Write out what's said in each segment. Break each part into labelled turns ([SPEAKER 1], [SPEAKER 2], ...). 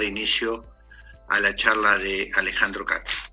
[SPEAKER 1] dar inicio a la charla de Alejandro Katz.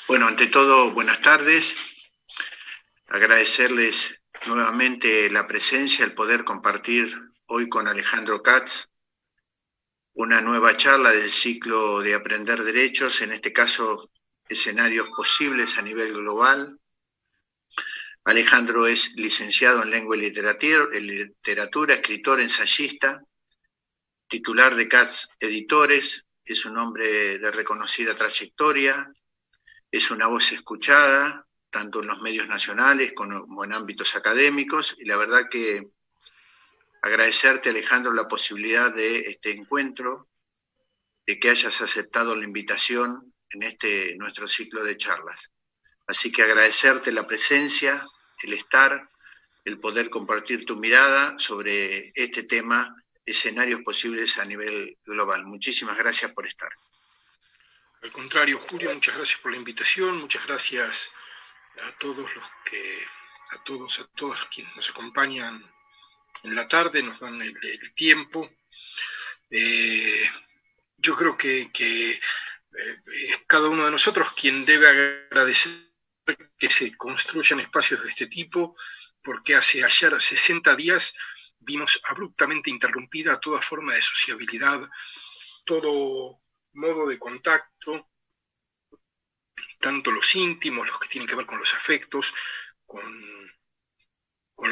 [SPEAKER 1] Bueno, ante todo, buenas tardes. Agradecerles nuevamente la presencia, el poder compartir hoy con Alejandro Katz una nueva charla del ciclo de Aprender Derechos, en este caso, escenarios posibles a nivel global. Alejandro es licenciado en Lengua y Literatura, escritor, ensayista, titular de Katz Editores, es un hombre de reconocida trayectoria, es una voz escuchada, tanto en los medios nacionales como en ámbitos académicos, y la verdad que agradecerte, Alejandro, la posibilidad de este encuentro, de que hayas aceptado la invitación en nuestro ciclo de charlas. Así que agradecerte la presencia, el estar, el poder compartir tu mirada sobre este tema, escenarios posibles a nivel global. Muchísimas gracias por estar.
[SPEAKER 2] Al contrario, Julio, muchas gracias por la invitación, muchas gracias a todas quienes nos acompañan en la tarde, nos dan el tiempo. Yo creo que es cada uno de nosotros quien debe agradecer que se construyan espacios de este tipo, porque ayer 60 días vimos abruptamente interrumpida toda forma de sociabilidad, todo modo de contacto, tanto los íntimos, los que tienen que ver con los afectos, con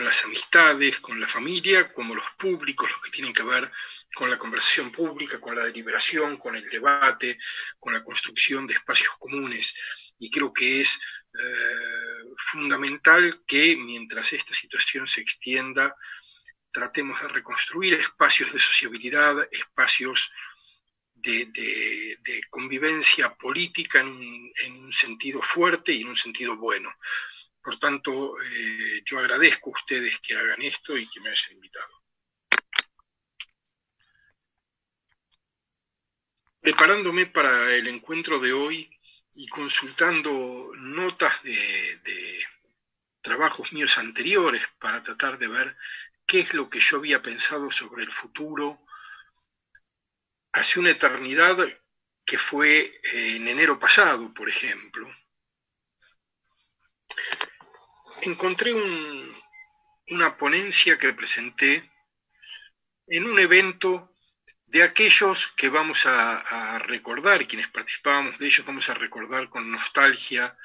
[SPEAKER 2] las amistades, con la familia, como los públicos, los que tienen que ver con la conversación pública, con la deliberación, con el debate, con la construcción de espacios comunes. Y creo que es fundamental que mientras esta situación se extienda, tratemos de reconstruir espacios de sociabilidad, espacios de convivencia política en un sentido fuerte y en un sentido bueno. Por tanto, yo agradezco a ustedes que hagan esto y que me hayan invitado. Preparándome para el encuentro de hoy y consultando notas de trabajos míos anteriores para tratar de ver qué es lo que yo había pensado sobre el futuro hace una eternidad, que fue en enero pasado, por ejemplo, encontré una ponencia que presenté en un evento de aquellos que vamos a recordar, quienes participábamos de ellos vamos a recordar con nostalgia,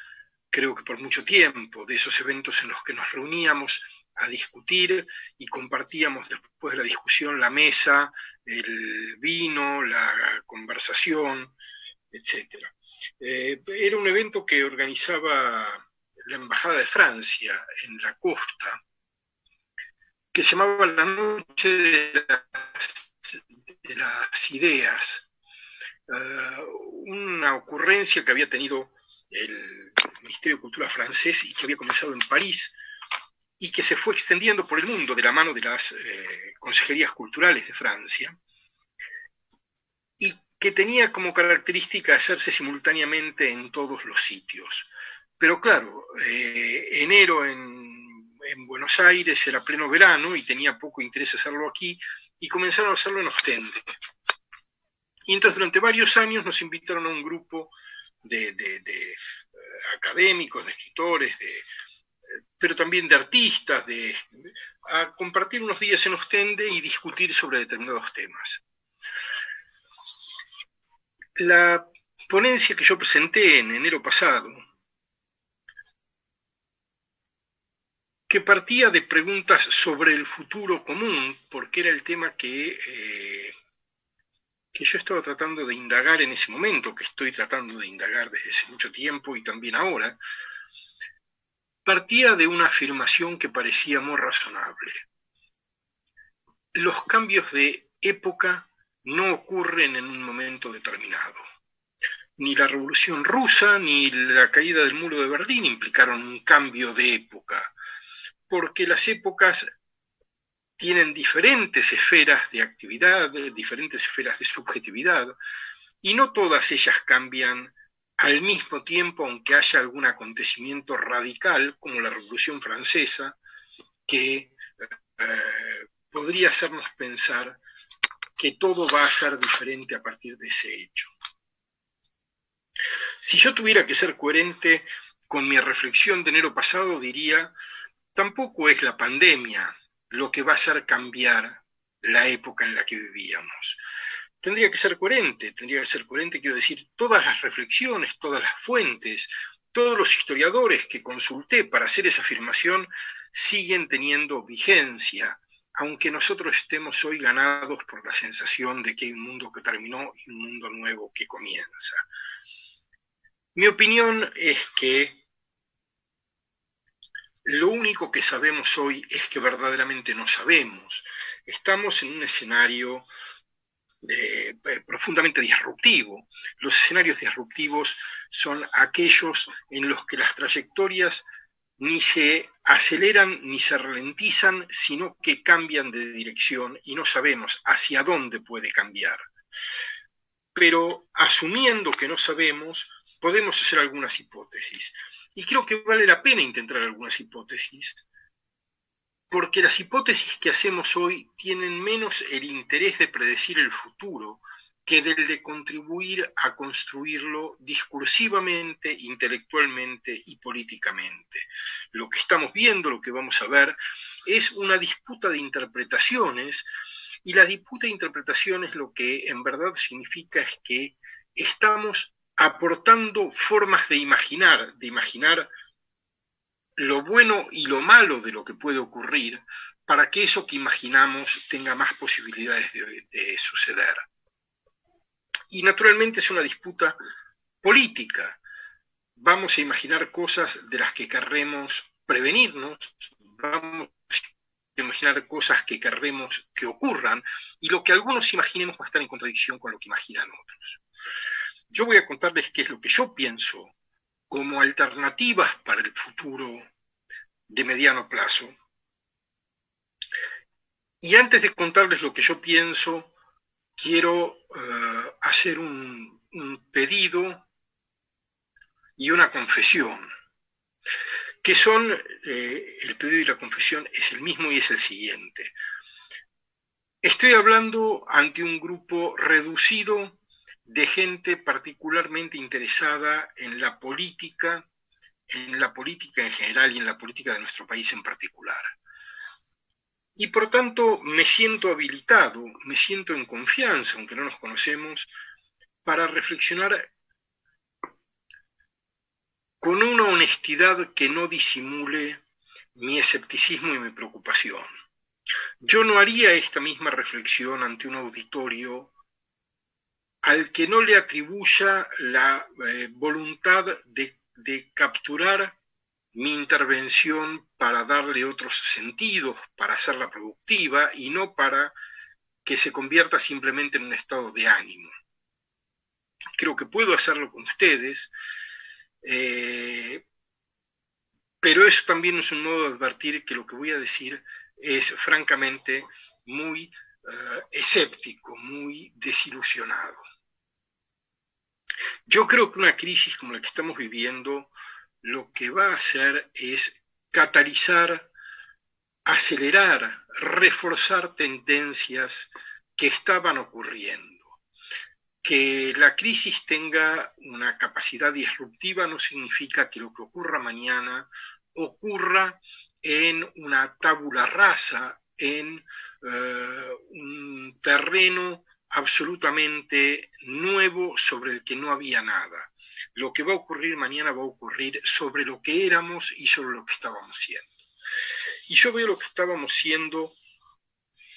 [SPEAKER 2] creo que por mucho tiempo, de esos eventos en los que nos reuníamos a discutir y compartíamos después de la discusión la mesa, el vino, la conversación, etc. Era un evento que organizaba la Embajada de Francia en la costa, que se llamaba la Noche de las Ideas, una ocurrencia que había tenido el Ministerio de Cultura francés y que había comenzado en París y que se fue extendiendo por el mundo de la mano de las consejerías culturales de Francia, y que tenía como característica hacerse simultáneamente en todos los sitios. Pero claro, enero en Buenos Aires era pleno verano y tenía poco interés hacerlo aquí, y comenzaron a hacerlo en Ostende. Y entonces durante varios años nos invitaron a un grupo de académicos, de escritores, pero también de artistas, a compartir unos días en Ostende y discutir sobre determinados temas. La ponencia que yo presenté en enero pasado, que partía de preguntas sobre el futuro común, porque era el tema que yo estaba tratando de indagar en ese momento, que estoy tratando de indagar desde hace mucho tiempo y también ahora, partía de una afirmación que parecía muy razonable. Los cambios de época no ocurren en un momento determinado. Ni la Revolución Rusa ni la caída del muro de Berlín implicaron un cambio de época, porque las épocas tienen diferentes esferas de actividad, diferentes esferas de subjetividad, y no todas ellas cambian al mismo tiempo, aunque haya algún acontecimiento radical, como la Revolución Francesa, que podría hacernos pensar que todo va a ser diferente a partir de ese hecho. Si yo tuviera que ser coherente con mi reflexión de enero pasado, diría, tampoco es la pandemia lo que va a hacer cambiar la época en la que vivíamos. Tendría que ser coherente, quiero decir, todas las reflexiones, todas las fuentes, todos los historiadores que consulté para hacer esa afirmación siguen teniendo vigencia, aunque nosotros estemos hoy ganados por la sensación de que hay un mundo que terminó y un mundo nuevo que comienza. Mi opinión es que lo único que sabemos hoy es que verdaderamente no sabemos. Estamos en un escenario profundamente disruptivo. Los escenarios disruptivos son aquellos en los que las trayectorias ni se aceleran ni se ralentizan, sino que cambian de dirección y no sabemos hacia dónde puede cambiar. Pero asumiendo que no sabemos, podemos hacer algunas hipótesis. Y creo que vale la pena intentar algunas hipótesis, porque las hipótesis que hacemos hoy tienen menos el interés de predecir el futuro que del de contribuir a construirlo discursivamente, intelectualmente y políticamente. Lo que estamos viendo, lo que vamos a ver, es una disputa de interpretaciones, y la disputa de interpretaciones lo que en verdad significa es que estamos aportando formas de imaginar lo bueno y lo malo de lo que puede ocurrir, para que eso que imaginamos tenga más posibilidades de suceder. Y naturalmente es una disputa política. Vamos a imaginar cosas de las que querremos prevenirnos, vamos a imaginar cosas que querremos que ocurran, y lo que algunos imaginemos va a estar en contradicción con lo que imaginan otros. Yo voy a contarles qué es lo que yo pienso como alternativas para el futuro de mediano plazo. Y antes de contarles lo que yo pienso, quiero hacer un pedido y una confesión, que son, el pedido y la confesión es el mismo y es el siguiente. Estoy hablando ante un grupo reducido de gente particularmente interesada en la política en general y en la política de nuestro país en particular. Y por tanto me siento habilitado, me siento en confianza, aunque no nos conocemos, para reflexionar con una honestidad que no disimule mi escepticismo y mi preocupación. Yo no haría esta misma reflexión ante un auditorio al que no le atribuya la voluntad de capturar mi intervención para darle otros sentidos, para hacerla productiva y no para que se convierta simplemente en un estado de ánimo. Creo que puedo hacerlo con ustedes, pero eso también es un modo de advertir que lo que voy a decir es francamente muy escéptico, muy desilusionado. Yo creo que una crisis como la que estamos viviendo lo que va a hacer es catalizar, acelerar, reforzar tendencias que estaban ocurriendo. Que la crisis tenga una capacidad disruptiva no significa que lo que ocurra mañana ocurra en una tabula rasa, en un terreno absolutamente nuevo sobre el que no había nada. Lo que va a ocurrir mañana va a ocurrir sobre lo que éramos y sobre lo que estábamos siendo. Y yo veo lo que estábamos siendo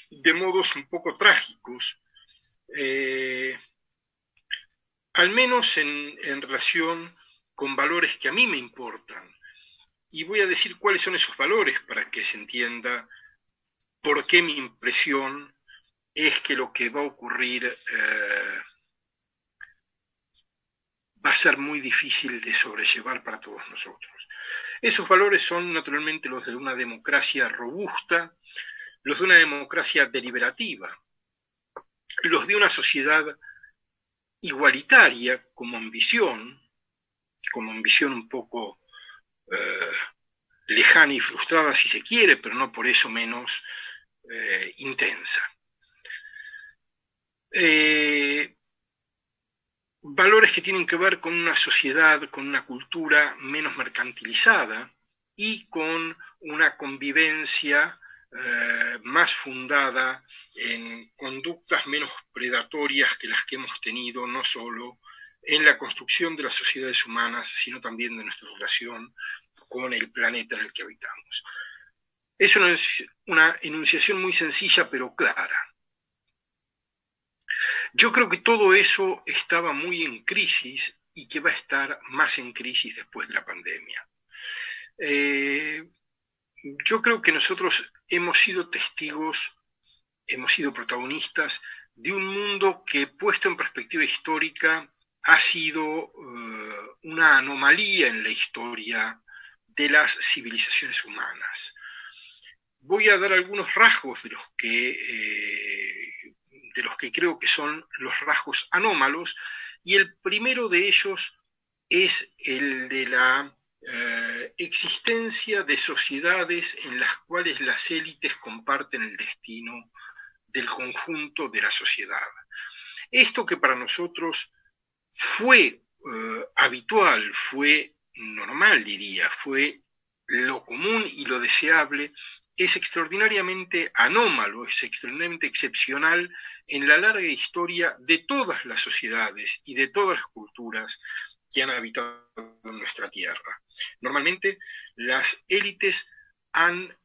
[SPEAKER 2] de modos un poco trágicos, al menos en relación con valores que a mí me importan. Y voy a decir cuáles son esos valores para que se entienda por qué mi impresión es que lo que va a ocurrir va a ser muy difícil de sobrellevar para todos nosotros. Esos valores son naturalmente los de una democracia robusta, los de una democracia deliberativa, los de una sociedad igualitaria como ambición un poco lejana y frustrada si se quiere, pero no por eso menos intensa. Valores que tienen que ver con una sociedad, con una cultura menos mercantilizada y con una convivencia más fundada en conductas menos predatorias que las que hemos tenido, no solo en la construcción de las sociedades humanas, sino también de nuestra relación con el planeta en el que habitamos. Es una enunciación muy sencilla pero clara. Yo creo que todo eso estaba muy en crisis y que va a estar más en crisis después de la pandemia. Yo creo que nosotros hemos sido testigos, hemos sido protagonistas de un mundo que, puesto en perspectiva histórica, ha sido una anomalía en la historia de las civilizaciones humanas. Voy a dar algunos rasgos de los que creo que son los rasgos anómalos, y el primero de ellos es el de la existencia de sociedades en las cuales las élites comparten el destino del conjunto de la sociedad. Esto que para nosotros fue habitual, fue normal, diría, fue lo común y lo deseable, es extraordinariamente anómalo, es extraordinariamente excepcional en la larga historia de todas las sociedades y de todas las culturas que han habitado en nuestra tierra. Normalmente las élites han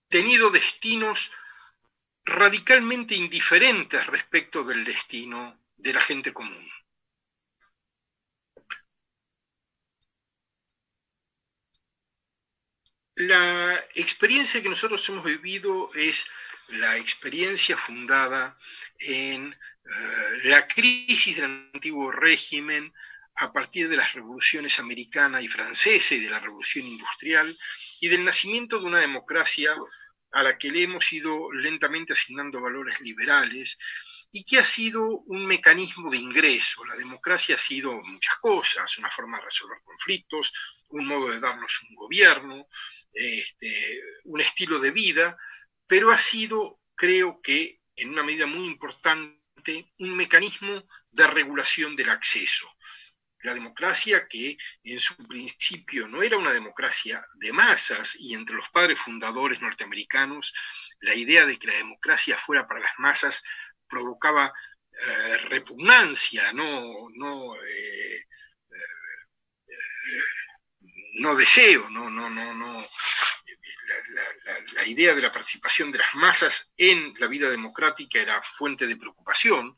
[SPEAKER 2] tenido destinos radicalmente indiferentes respecto del destino de la gente común. La experiencia que nosotros hemos vivido es la experiencia fundada en la crisis del antiguo régimen a partir de las revoluciones americana y francesa y de la revolución industrial y del nacimiento de una democracia a la que le hemos ido lentamente asignando valores liberales y que ha sido un mecanismo de ingreso. La democracia ha sido muchas cosas, una forma de resolver conflictos, un modo de darnos un gobierno, un estilo de vida, pero ha sido, creo que, en una medida muy importante, un mecanismo de regulación del acceso. La democracia, que en su principio no era una democracia de masas, y entre los padres fundadores norteamericanos, la idea de que la democracia fuera para las masas provocaba repugnancia, no no deseo, la idea de la participación de las masas en la vida democrática era fuente de preocupación.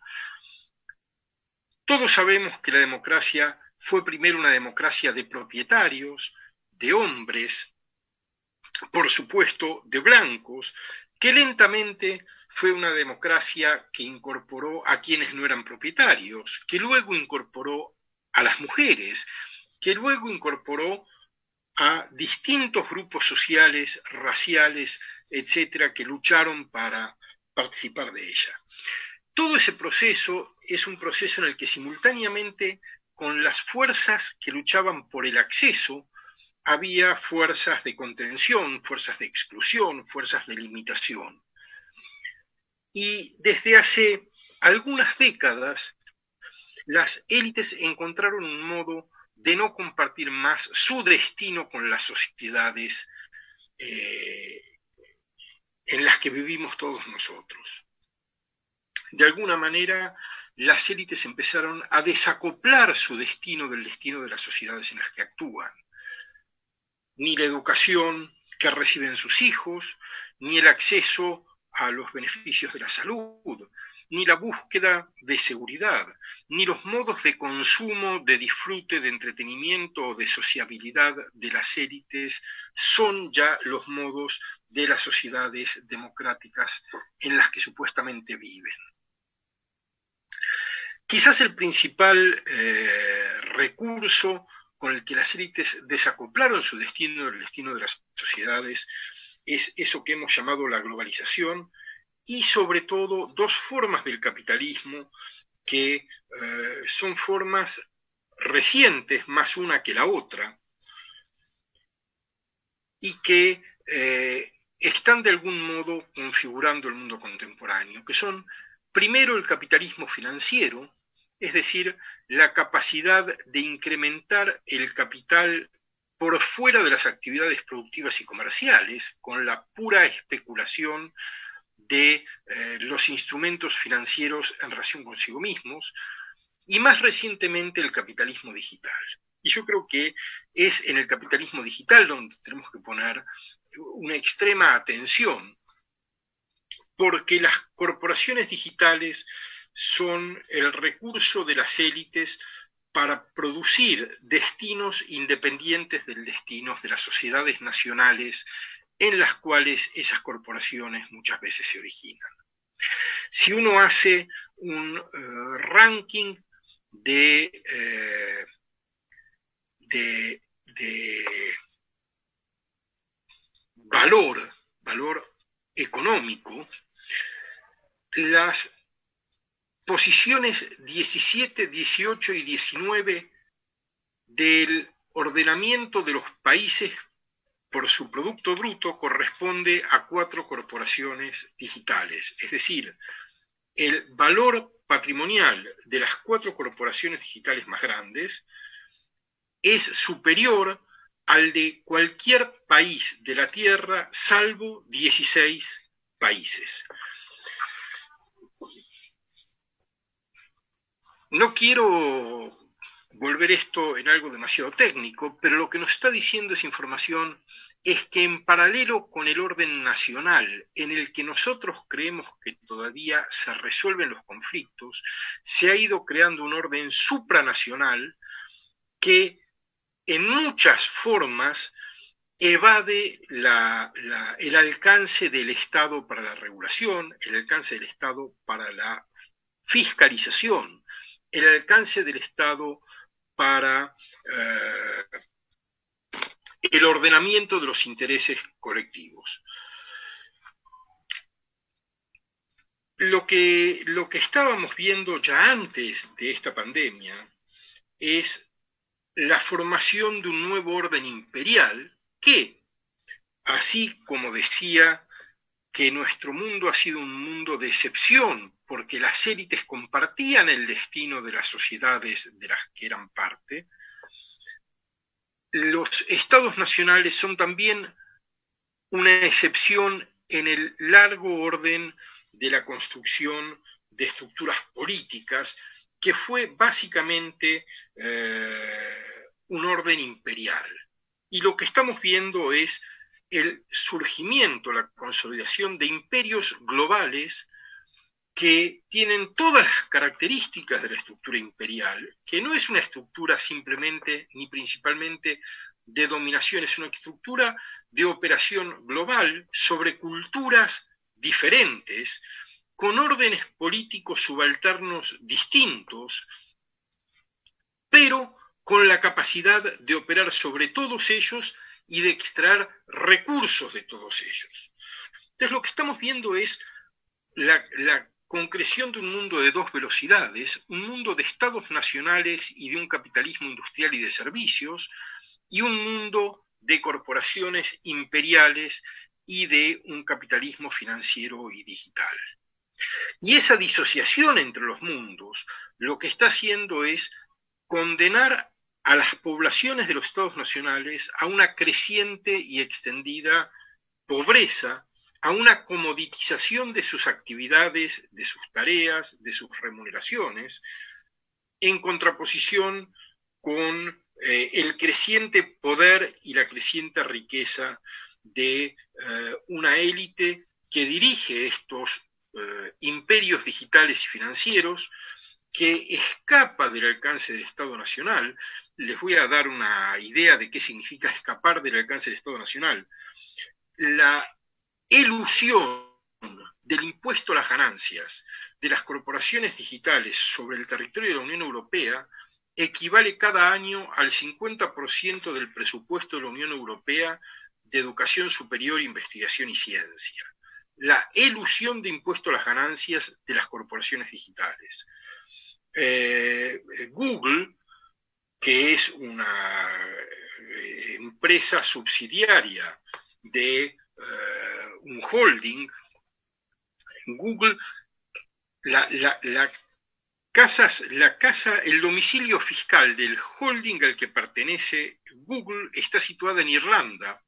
[SPEAKER 2] Todos sabemos que la democracia fue primero una democracia de propietarios, de hombres, por supuesto de blancos, que lentamente fue una democracia que incorporó a quienes no eran propietarios, que luego incorporó a las mujeres, que luego incorporó a distintos grupos sociales, raciales, etcétera, que lucharon para participar de ella. Todo ese proceso es un proceso en el que simultáneamente con las fuerzas que luchaban por el acceso, había fuerzas de contención, fuerzas de exclusión, fuerzas de limitación. Y desde hace algunas décadas, las élites encontraron un modo de no compartir más su destino con las sociedades en las que vivimos todos nosotros. De alguna manera, las élites empezaron a desacoplar su destino del destino de las sociedades en las que actúan. Ni la educación que reciben sus hijos, ni el acceso a los beneficios de la salud, ni la búsqueda de seguridad, ni los modos de consumo, de disfrute, de entretenimiento o de sociabilidad de las élites son ya los modos de las sociedades democráticas en las que supuestamente viven. Quizás el principal recurso con el que las élites desacoplaron su destino del destino de las sociedades es eso que hemos llamado la globalización y sobre todo dos formas del capitalismo que son formas recientes, más una que la otra, y que están de algún modo configurando el mundo contemporáneo, que son primero el capitalismo financiero, es decir, la capacidad de incrementar el capital por fuera de las actividades productivas y comerciales, con la pura especulación de los instrumentos financieros en relación consigo mismos, y más recientemente el capitalismo digital. Y yo creo que es en el capitalismo digital donde tenemos que poner una extrema atención, porque las corporaciones digitales son el recurso de las élites para producir destinos independientes del destino de las sociedades nacionales en las cuales esas corporaciones muchas veces se originan. Si uno hace un ranking de valor económico, las posiciones 17, 18 y 19 del ordenamiento de los países por su Producto Bruto corresponde a 4 corporaciones digitales. Es decir, el valor patrimonial de las 4 corporaciones digitales más grandes es superior al de cualquier país de la Tierra, salvo 16 países. No quiero volver esto en algo demasiado técnico, pero lo que nos está diciendo esa información es que en paralelo con el orden nacional, en el que nosotros creemos que todavía se resuelven los conflictos, se ha ido creando un orden supranacional que en muchas formas evade el alcance del Estado para la regulación, el alcance del Estado para la fiscalización, el alcance del Estado para el ordenamiento de los intereses colectivos. Lo que estábamos viendo ya antes de esta pandemia es la formación de un nuevo orden imperial que, así como decía que nuestro mundo ha sido un mundo de excepción, porque las élites compartían el destino de las sociedades de las que eran parte, los estados nacionales son también una excepción en el largo orden de la construcción de estructuras políticas, que fue básicamente un orden imperial. y lo que estamos viendo es el surgimiento, la consolidación de imperios globales que tienen todas las características de la estructura imperial, que no es una estructura simplemente ni principalmente de dominación, es una estructura de operación global sobre culturas diferentes, con órdenes políticos subalternos distintos, pero con la capacidad de operar sobre todos ellos y de extraer recursos de todos ellos. Entonces lo que estamos viendo es la concreción de un mundo de dos velocidades, un mundo de estados nacionales y de un capitalismo industrial y de servicios, y un mundo de corporaciones imperiales y de un capitalismo financiero y digital. Y esa disociación entre los mundos lo que está haciendo es condenar a las poblaciones de los estados nacionales a una creciente y extendida pobreza, a una comoditización de sus actividades, de sus tareas, de sus remuneraciones, en contraposición con el creciente poder y la creciente riqueza de una élite que dirige estos imperios digitales y financieros, que escapa del alcance del Estado Nacional. Les voy a dar una idea de qué significa escapar del alcance del Estado Nacional. La elusión del impuesto a las ganancias de las corporaciones digitales sobre el territorio de la Unión Europea equivale cada año al 50% del presupuesto de la Unión Europea de educación superior, investigación y ciencia. La elusión de impuesto a las ganancias de las corporaciones digitales. Google, que es una empresa subsidiaria de un holding, Google, el domicilio fiscal del holding al que pertenece Google está situado en Irlanda,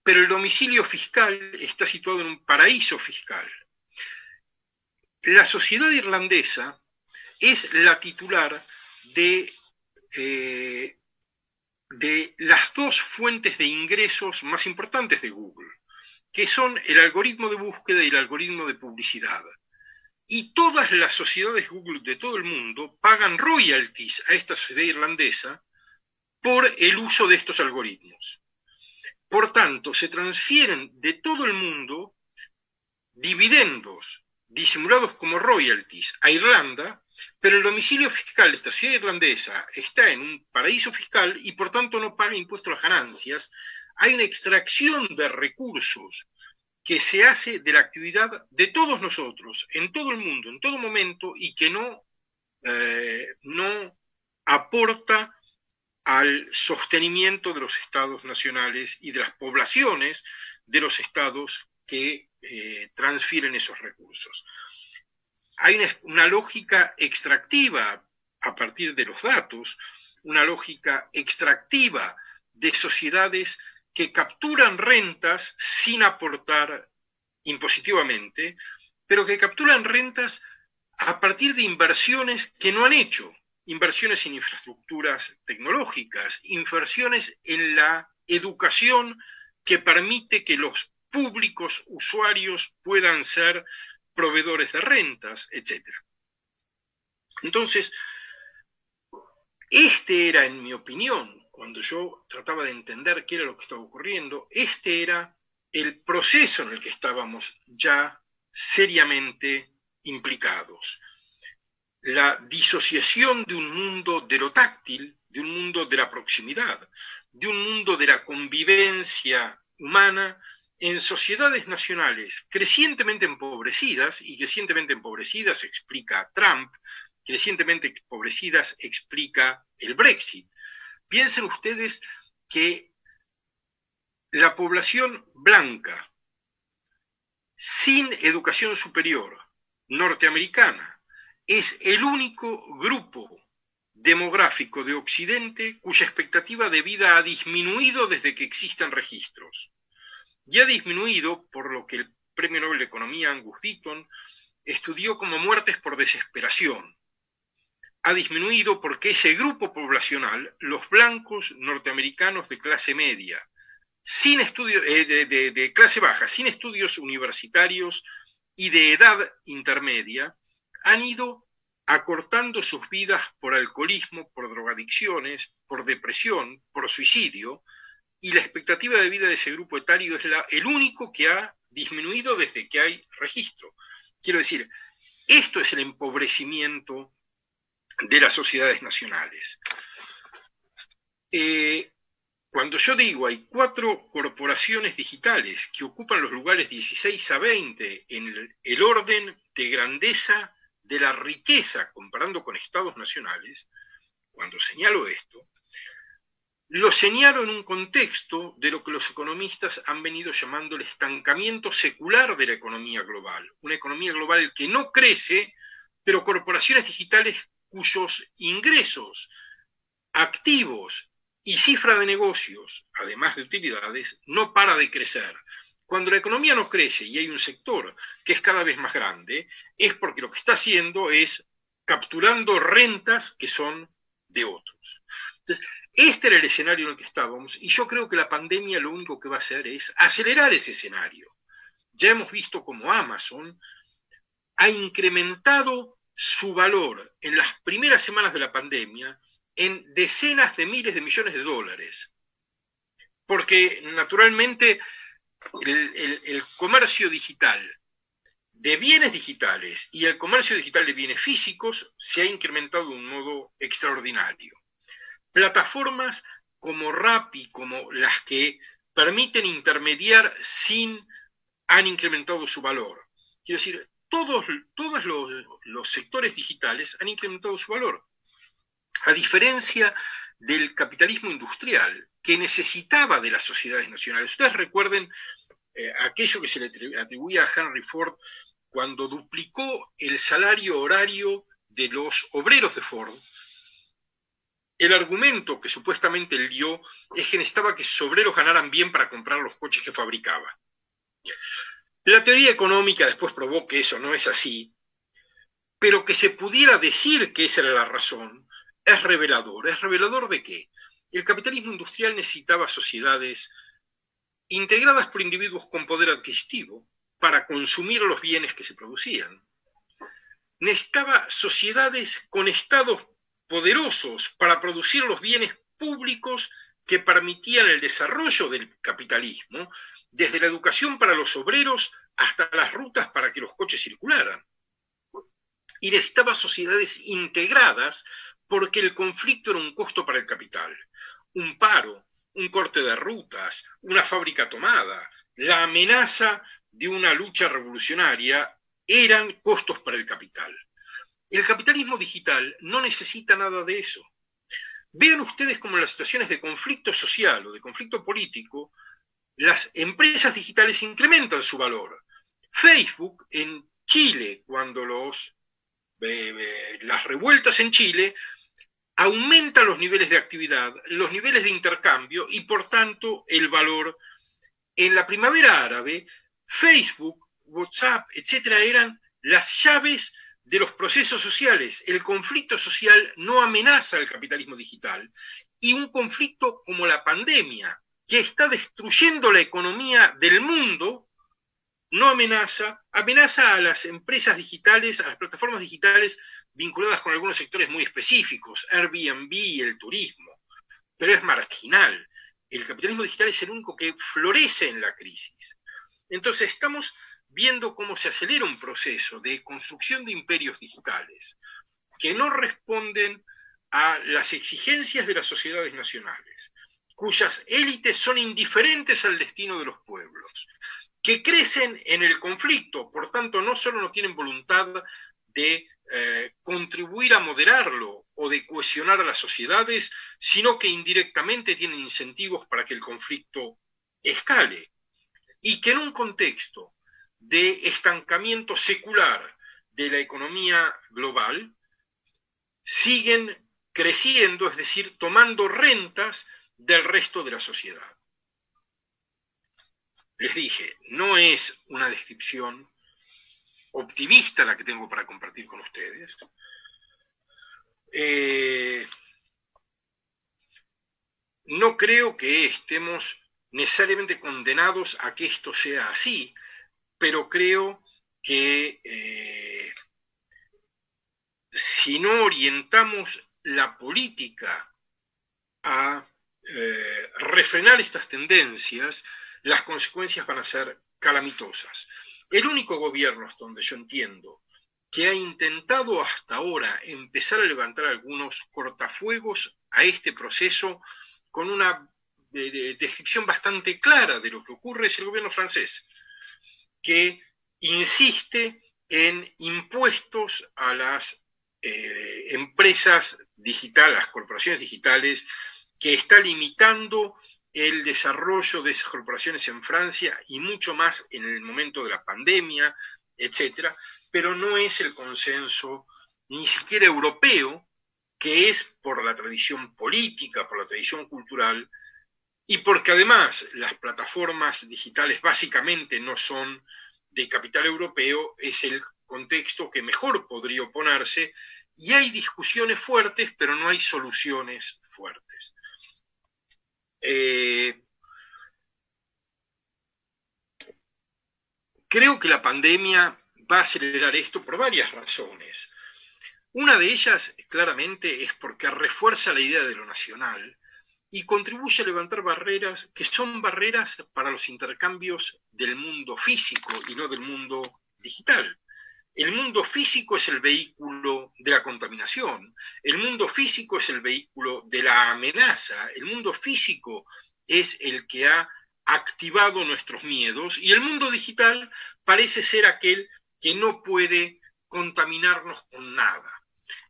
[SPEAKER 2] pero el domicilio fiscal está situado en un paraíso fiscal. La sociedad irlandesa es la titular de las dos fuentes de ingresos más importantes de Google, que son el algoritmo de búsqueda y el algoritmo de publicidad. Y todas las sociedades Google de todo el mundo pagan royalties a esta sociedad irlandesa por el uso de estos algoritmos. Por tanto, se transfieren de todo el mundo dividendos disimulados como royalties a Irlanda, pero el domicilio fiscal de esta sociedad irlandesa está en un paraíso fiscal y por tanto no paga impuestos a las ganancias. Hay una extracción de recursos que se hace de la actividad de todos nosotros, en todo el mundo, en todo momento, y que no aporta al sostenimiento de los estados nacionales y de las poblaciones de los estados que transfieren esos recursos. Hay una lógica extractiva a partir de los datos, una lógica extractiva de sociedades que capturan rentas sin aportar impositivamente, pero que capturan rentas a partir de inversiones que no han hecho, inversiones en infraestructuras tecnológicas, inversiones en la educación que permite que los públicos usuarios puedan ser proveedores de rentas, etc. Entonces, este era, en mi opinión, cuando yo trataba de entender qué era lo que estaba ocurriendo, este era el proceso en el que estábamos ya seriamente implicados. La disociación de un mundo de lo táctil, de un mundo de la proximidad, de un mundo de la convivencia humana en sociedades nacionales crecientemente empobrecidas, y crecientemente empobrecidas explica Trump, crecientemente empobrecidas explica el Brexit. Piensen ustedes que la población blanca, sin educación superior, norteamericana, es el único grupo demográfico de Occidente cuya expectativa de vida ha disminuido desde que existen registros. Y ha disminuido por lo que el Premio Nobel de Economía Angus Deaton estudió como muertes por desesperación. ha disminuido porque ese grupo poblacional, los blancos norteamericanos de clase media, sin estudios, de clase baja, sin estudios universitarios y de edad intermedia, han ido acortando sus vidas por alcoholismo, por drogadicciones, por depresión, por suicidio, y la expectativa de vida de ese grupo etario es el único que ha disminuido desde que hay registro. Quiero decir, esto es el empobrecimiento de las sociedades nacionales. Cuando yo digo hay 4 corporaciones digitales que ocupan los lugares 16 a 20 en el orden de grandeza de la riqueza comparando con estados nacionales, cuando señalo esto, lo señalo en un contexto de lo que los economistas han venido llamando el estancamiento secular de la economía global. Una economía global que no crece, pero corporaciones digitales cuyos ingresos, activos y cifra de negocios, además de utilidades, no para de crecer. Cuando la economía no crece y hay un sector que es cada vez más grande, es porque lo que está haciendo es capturando rentas que son de otros. Entonces, este era el escenario en el que estábamos y yo creo que la pandemia lo único que va a hacer es acelerar ese escenario. Ya hemos visto cómo Amazon ha incrementado su valor en las primeras semanas de la pandemia en decenas de miles de millones de dólares. Porque naturalmente el comercio digital de bienes digitales y el comercio digital de bienes físicos se ha incrementado de un modo extraordinario. Plataformas como Rappi, como las que permiten intermediar han incrementado su valor. Quiero decir, todos los sectores digitales han incrementado su valor. A diferencia del capitalismo industrial, que necesitaba de las sociedades nacionales. Ustedes recuerden aquello que se le atribuía a Henry Ford cuando duplicó el salario horario de los obreros de Ford. El argumento que supuestamente él dio es que necesitaba que sus obreros ganaran bien para comprar los coches que fabricaba. La teoría económica después probó que eso no es así, pero que se pudiera decir que esa era la razón es revelador. ¿Es revelador de qué? El capitalismo industrial necesitaba sociedades integradas por individuos con poder adquisitivo para consumir los bienes que se producían. Necesitaba sociedades con estados poderosos para producir los bienes públicos que permitían el desarrollo del capitalismo, desde la educación para los obreros hasta las rutas para que los coches circularan. Y necesitaba sociedades integradas porque el conflicto era un costo para el capital. Un paro, un corte de rutas, una fábrica tomada, la amenaza de una lucha revolucionaria eran costos para el capital. El capitalismo digital no necesita nada de eso. Vean ustedes cómo en las situaciones de conflicto social o de conflicto político, las empresas digitales incrementan su valor. Facebook en Chile, cuando las revueltas en Chile, aumenta los niveles de actividad, los niveles de intercambio y por tanto el valor. En la primavera árabe, Facebook, WhatsApp, etcétera, eran las llaves de los procesos sociales. El conflicto social no amenaza al capitalismo digital. Y un conflicto como la pandemia, que está destruyendo la economía del mundo, no amenaza a las empresas digitales, a las plataformas digitales vinculadas con algunos sectores muy específicos, Airbnb y el turismo, pero es marginal. El capitalismo digital es el único que florece en la crisis. Entonces estamos viendo cómo se acelera un proceso de construcción de imperios digitales que no responden a las exigencias de las sociedades nacionales, cuyas élites son indiferentes al destino de los pueblos, que crecen en el conflicto, por tanto no solo no tienen voluntad de contribuir a moderarlo o de cohesionar a las sociedades, sino que indirectamente tienen incentivos para que el conflicto escale. Y que en un contexto de estancamiento secular de la economía global, siguen creciendo, es decir, tomando rentas del resto de la sociedad. Les dije, no es una descripción optimista la que tengo para compartir con ustedes. No creo que estemos necesariamente condenados a que esto sea así, pero creo que si no orientamos la política a refrenar estas tendencias, las consecuencias van a ser calamitosas. El único gobierno, hasta donde yo entiendo, que ha intentado hasta ahora empezar a levantar algunos cortafuegos a este proceso con una descripción bastante clara de lo que ocurre, es el gobierno francés, que insiste en impuestos a las empresas digitales, las corporaciones digitales, que está limitando el desarrollo de esas corporaciones en Francia y mucho más en el momento de la pandemia, etcétera, pero no es el consenso ni siquiera europeo, que es por la tradición política, por la tradición cultural, y porque además las plataformas digitales básicamente no son de capital europeo, es el contexto que mejor podría oponerse, y hay discusiones fuertes, pero no hay soluciones fuertes. Creo que la pandemia va a acelerar esto por varias razones. Una de ellas, claramente, es porque refuerza la idea de lo nacional y contribuye a levantar barreras que son barreras para los intercambios del mundo físico y no del mundo digital. El mundo físico es el vehículo de la contaminación, el mundo físico es el vehículo de la amenaza, el mundo físico es el que ha activado nuestros miedos y el mundo digital parece ser aquel que no puede contaminarnos con nada.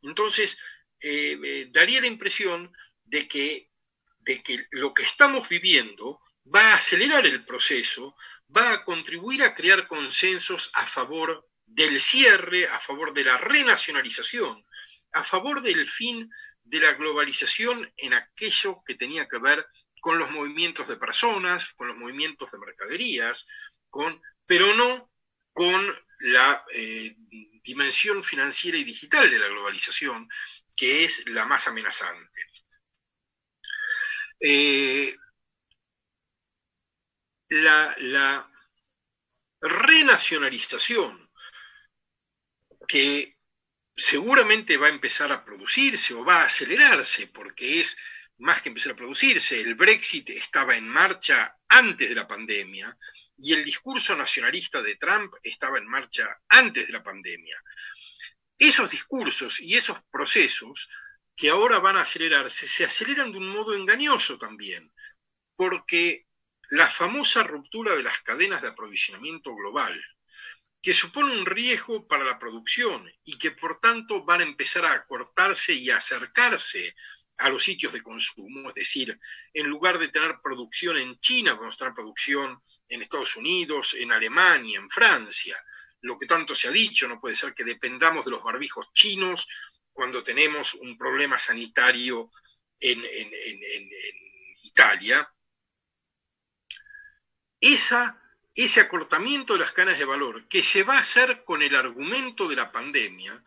[SPEAKER 2] Entonces, daría la impresión de que lo que estamos viviendo va a acelerar el proceso, va a contribuir a crear consensos a favor del cierre, a favor de la renacionalización, a favor del fin de la globalización en aquello que tenía que ver con los movimientos de personas, con los movimientos de mercaderías, pero no con la dimensión financiera y digital de la globalización, que es la más amenazante. La renacionalización que seguramente va a empezar a producirse o va a acelerarse, porque es más que empezar a producirse, el Brexit estaba en marcha antes de la pandemia y el discurso nacionalista de Trump estaba en marcha antes de la pandemia. Esos discursos y esos procesos que ahora van a acelerarse, se aceleran de un modo engañoso también, porque la famosa ruptura de las cadenas de aprovisionamiento global, que supone un riesgo para la producción y que por tanto van a empezar a acortarse y a acercarse a los sitios de consumo, es decir, en lugar de tener producción en China, vamos a tener producción en Estados Unidos, en Alemania, en Francia. Lo que tanto se ha dicho, no puede ser que dependamos de los barbijos chinos cuando tenemos un problema sanitario en Italia. Ese acortamiento de las cadenas de valor que se va a hacer con el argumento de la pandemia,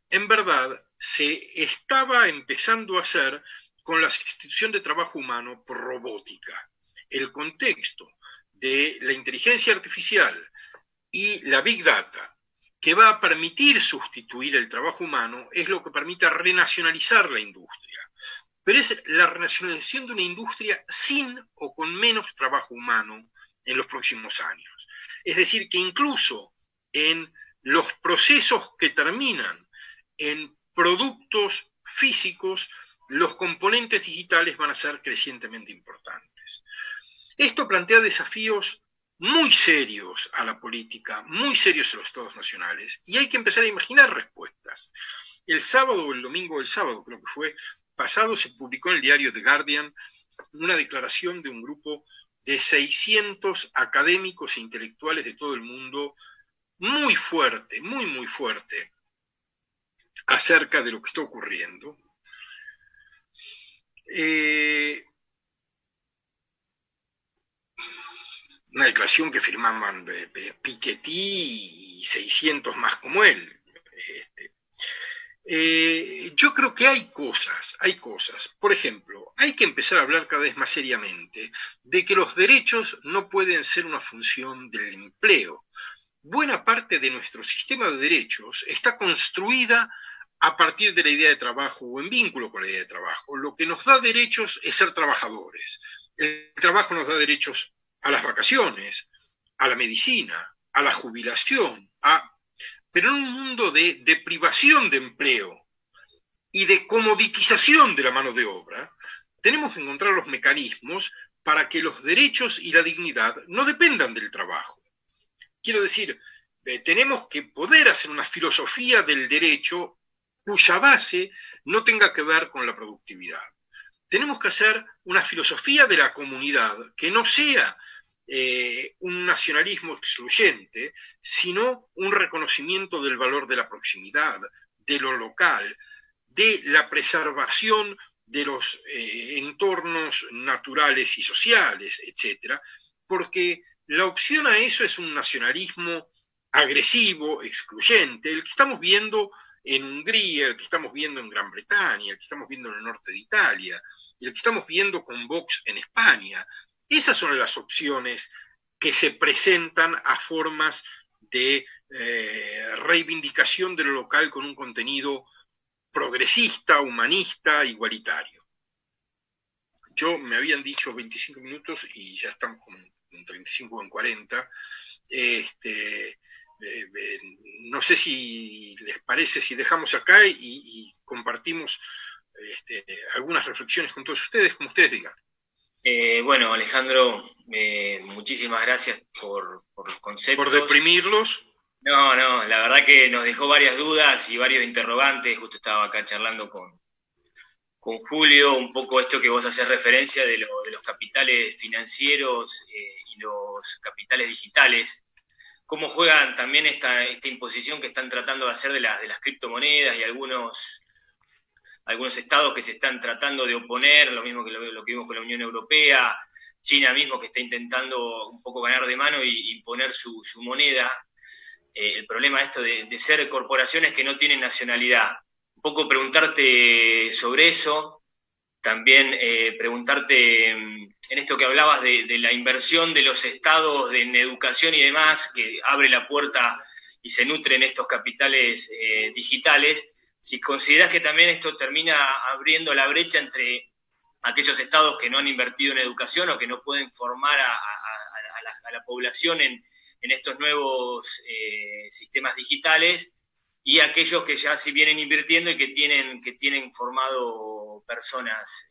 [SPEAKER 2] en verdad se estaba empezando a hacer con la sustitución de trabajo humano por robótica. El contexto de la inteligencia artificial y la Big Data, que va a permitir sustituir el trabajo humano, es lo que permite renacionalizar la industria. Pero es la renacionalización de una industria sin o con menos trabajo humano en los próximos años. Es decir, que incluso en los procesos que terminan en productos físicos, los componentes digitales van a ser crecientemente importantes. Esto plantea desafíos muy serios a la política, muy serios a los estados nacionales, y hay que empezar a imaginar respuestas. El sábado o el domingo del sábado, creo que fue pasado, se publicó en el diario The Guardian una declaración de un grupo de 600 académicos e intelectuales de todo el mundo, muy fuerte, muy fuerte, acerca de lo que está ocurriendo. Una declaración que firmaban Piketty y 600 más como él. Yo creo que hay cosas. Por ejemplo, hay que empezar a hablar cada vez más seriamente de que los derechos no pueden ser una función del empleo. Buena parte de nuestro sistema de derechos está construida a partir de la idea de trabajo o en vínculo con la idea de trabajo. Lo que nos da derechos es ser trabajadores. El trabajo nos da derechos a las vacaciones, a la medicina, a la jubilación, pero en un mundo de privación de empleo y de comoditización de la mano de obra, tenemos que encontrar los mecanismos para que los derechos y la dignidad no dependan del trabajo. Quiero decir, tenemos que poder hacer una filosofía del derecho cuya base no tenga que ver con la productividad. Tenemos que hacer una filosofía de la comunidad que no sea un nacionalismo excluyente, sino un reconocimiento del valor de la proximidad, de lo local, de la preservación de los entornos naturales y sociales, etc., porque la opción a eso es un nacionalismo agresivo, excluyente, el que estamos viendo en Hungría, el que estamos viendo en Gran Bretaña, el que estamos viendo en el norte de Italia, el que estamos viendo con Vox en España. Esas son las opciones que se presentan a formas de reivindicación de lo local con un contenido progresista, humanista, igualitario. Me habían dicho 25 minutos y ya estamos como en 35 o en 40. No sé si les parece, si dejamos acá y compartimos algunas reflexiones con todos ustedes, como ustedes digan.
[SPEAKER 3] Bueno, Alejandro, muchísimas gracias por los conceptos.
[SPEAKER 2] ¿Por deprimirlos?
[SPEAKER 3] No, la verdad que nos dejó varias dudas y varios interrogantes. Justo estaba acá charlando con Julio, un poco esto que vos haces referencia de los capitales financieros y los capitales digitales. Cómo juegan también esta imposición que están tratando de hacer de las criptomonedas y algunos estados que se están tratando de oponer, lo mismo que lo que vimos con la Unión Europea, China mismo que está intentando un poco ganar de mano y imponer su moneda. El problema esto de ser corporaciones que no tienen nacionalidad. Un poco preguntarte sobre eso, también preguntarte en esto que hablabas de la inversión de los estados en educación y demás, que abre la puerta y se nutren estos capitales digitales. Si considerás que también esto termina abriendo la brecha entre aquellos estados que no han invertido en educación o que no pueden formar a la población en estos nuevos sistemas digitales, y aquellos que ya sí vienen invirtiendo y que tienen formado personas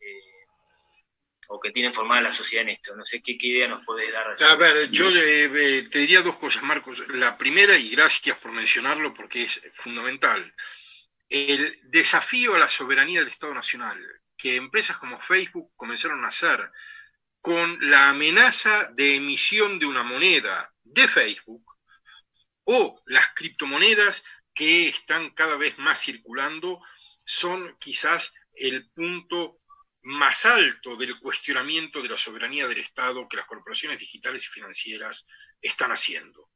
[SPEAKER 3] o que tienen formada la sociedad en esto. No sé qué idea nos podés dar.
[SPEAKER 2] A ver, yo te diría dos cosas, Marcos. La primera, y gracias por mencionarlo porque es fundamental, el desafío a la soberanía del Estado Nacional, que empresas como Facebook comenzaron a hacer con la amenaza de emisión de una moneda de Facebook, o las criptomonedas que están cada vez más circulando, son quizás el punto más alto del cuestionamiento de la soberanía del Estado que las corporaciones digitales y financieras están haciendo.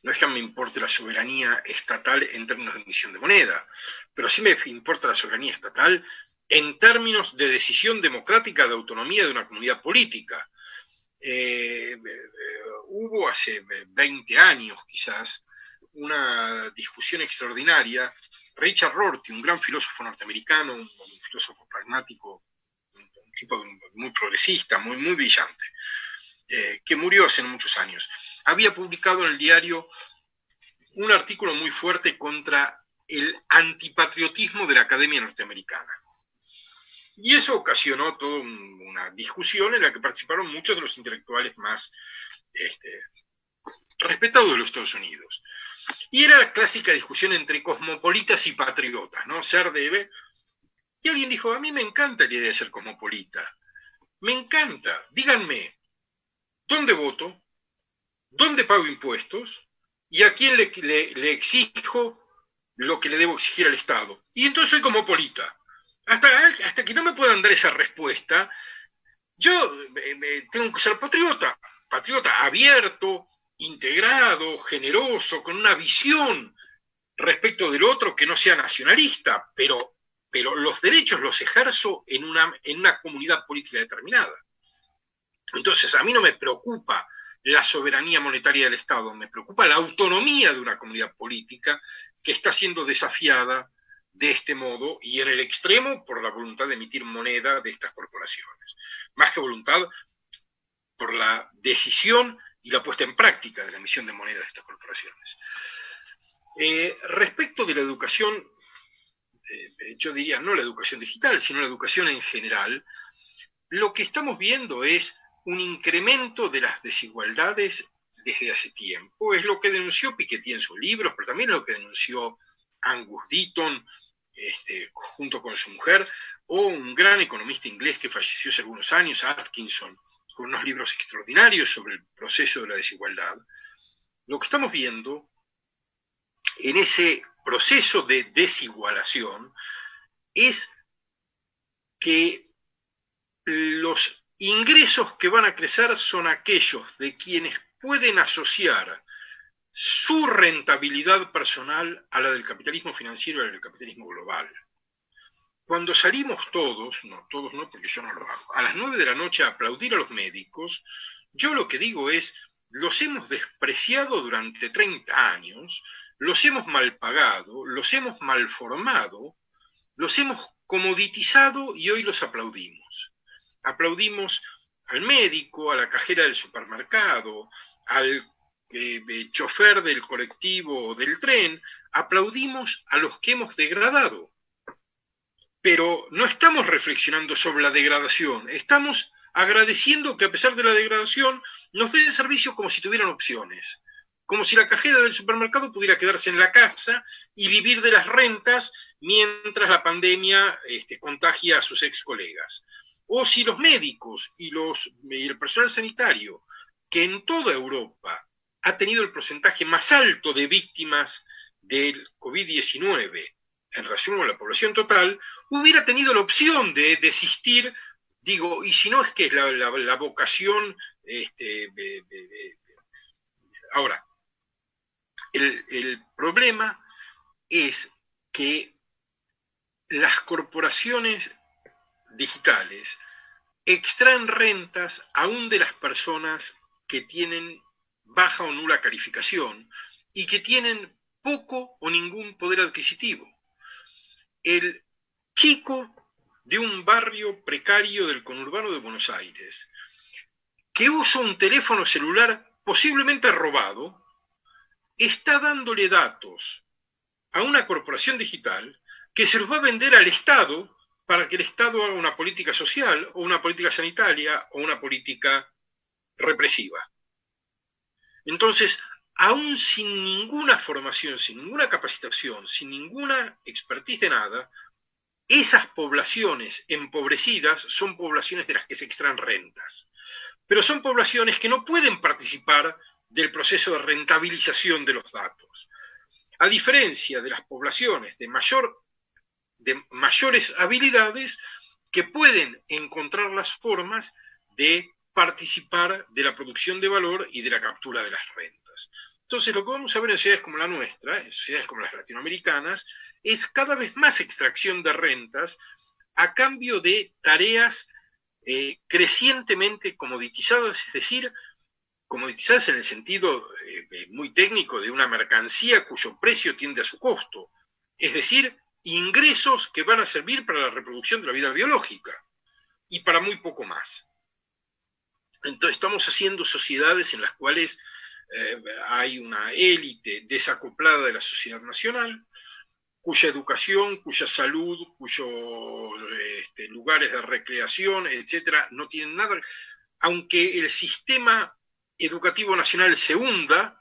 [SPEAKER 2] No es que me importe la soberanía estatal en términos de emisión de moneda, pero sí me importa la soberanía estatal en términos de decisión democrática de autonomía de una comunidad política. Hubo hace 20 años quizás una discusión extraordinaria. Richard Rorty, un gran filósofo norteamericano, un filósofo pragmático, un tipo muy progresista, muy brillante, que murió hace muchos años, había publicado en el diario un artículo muy fuerte contra el antipatriotismo de la Academia Norteamericana. Y eso ocasionó toda una discusión en la que participaron muchos de los intelectuales más respetados de los Estados Unidos. Y era la clásica discusión entre cosmopolitas y patriotas, ¿no? Ser debe. Y alguien dijo, a mí me encanta la idea de ser cosmopolita. Me encanta. Díganme, ¿dónde voto? ¿Dónde pago impuestos? ¿Y a quién le exijo lo que le debo exigir al Estado? Y entonces soy cosmopolita. Hasta que no me puedan dar esa respuesta, yo tengo que ser patriota abierto, integrado, generoso, con una visión respecto del otro que no sea nacionalista, pero los derechos los ejerzo en una comunidad política determinada. Entonces, a mí no me preocupa la soberanía monetaria del Estado, me preocupa la autonomía de una comunidad política que está siendo desafiada de este modo y en el extremo por la voluntad de emitir moneda de estas corporaciones. Más que voluntad, por la decisión y la puesta en práctica de la emisión de moneda de estas corporaciones. Respecto de la educación, yo diría no la educación digital, sino la educación en general, lo que estamos viendo es un incremento de las desigualdades desde hace tiempo. Es lo que denunció Piketty en sus libros, pero también es lo que denunció Angus Deaton junto con su mujer, o un gran economista inglés que falleció hace algunos años, Atkinson, con unos libros extraordinarios sobre el proceso de la desigualdad. Lo que estamos viendo en ese proceso de desigualación es que los ingresos que van a crecer son aquellos de quienes pueden asociar su rentabilidad personal a la del capitalismo financiero y a la del capitalismo global. Cuando salimos todos no porque yo no lo hago, a las 9 de la noche a aplaudir a los médicos, yo lo que digo es, los hemos despreciado durante 30 años, los hemos mal pagado, los hemos mal formado, los hemos comoditizado y hoy los aplaudimos. Aplaudimos al médico, a la cajera del supermercado, al chofer del colectivo o del tren, aplaudimos a los que hemos degradado. Pero no estamos reflexionando sobre la degradación, estamos agradeciendo que a pesar de la degradación nos den servicios como si tuvieran opciones, como si la cajera del supermercado pudiera quedarse en la casa y vivir de las rentas mientras la pandemia contagia a sus ex colegas. O si los médicos y el personal sanitario, que en toda Europa ha tenido el porcentaje más alto de víctimas del COVID-19 en relación a la población total, hubiera tenido la opción de desistir, digo, y si no es que es la vocación. Ahora, el problema es que las corporaciones digitales extraen rentas aún de las personas que tienen baja o nula calificación y que tienen poco o ningún poder adquisitivo. El chico de un barrio precario del conurbano de Buenos Aires que usa un teléfono celular posiblemente robado está dándole datos a una corporación digital que se los va a vender al Estado para que el Estado haga una política social o una política sanitaria o una política represiva. Entonces, aún sin ninguna formación, sin ninguna capacitación, sin ninguna expertise de nada, esas poblaciones empobrecidas son poblaciones de las que se extraen rentas. Pero son poblaciones que no pueden participar del proceso de rentabilización de los datos. A diferencia de las poblaciones de mayores habilidades que pueden encontrar las formas de participar de la producción de valor y de la captura de las rentas. Entonces, lo que vamos a ver en ciudades como la nuestra, en ciudades como las latinoamericanas, es cada vez más extracción de rentas a cambio de tareas crecientemente comoditizadas, es decir, comoditizadas en el sentido muy técnico de una mercancía cuyo precio tiende a su costo, es decir, ingresos que van a servir para la reproducción de la vida biológica y para muy poco más. Entonces estamos haciendo sociedades en las cuales hay una élite desacoplada de la sociedad nacional, cuya educación, cuya salud, cuyos lugares de recreación, etcétera, no tienen nada. Aunque el sistema educativo nacional se hunda,